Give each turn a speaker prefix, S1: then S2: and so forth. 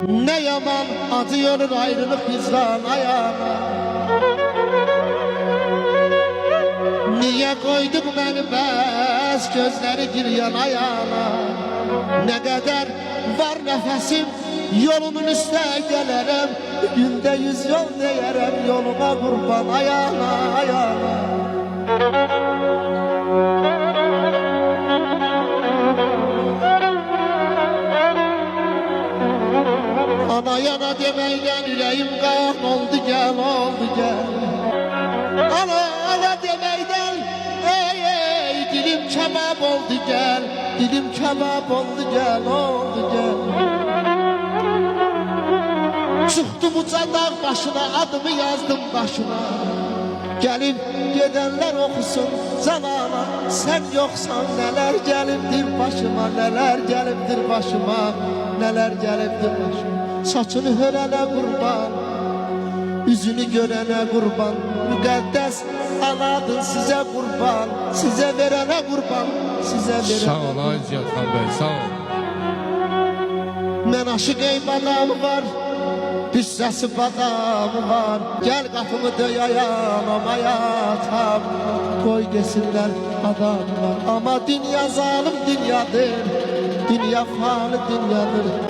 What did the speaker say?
S1: Ne yaman acıyor ayrılık hicran ayağına. Niye koydun beni bəs gözleri giryan ayağına. Ne kadar var nefesim yolumun üstə gelirim. Günde 100 yol değerim yoluma kurban ayağına ayağına. Ana yana deməkdən ürəyim qan oldu gel oldu gel. Ana deməkdən ey dilim kebab oldu gel. Dilim kebab oldu gel oldu gel. Çıktı bu dağ başına adımı yazdım başına. Gelip gidenler okusun zamana. Sen yoksan neler gelipdir başıma. Neler gelipdir başıma. Neler gelipdir başıma. Saçını hörene kurban, yüzünü görene kurban. Müqəddəs anadın size kurban, size verene kurban, size verene.
S2: Sağ ol Cihat Xan bəy, sağ ol.
S1: Mən aşıq eymadamı var, hissəsi badamı var. Gel qapımı döyəyəm, amayatam. Koy desinler adam var. Ama dünya zalim dünyadır, dünya fani dünyadır.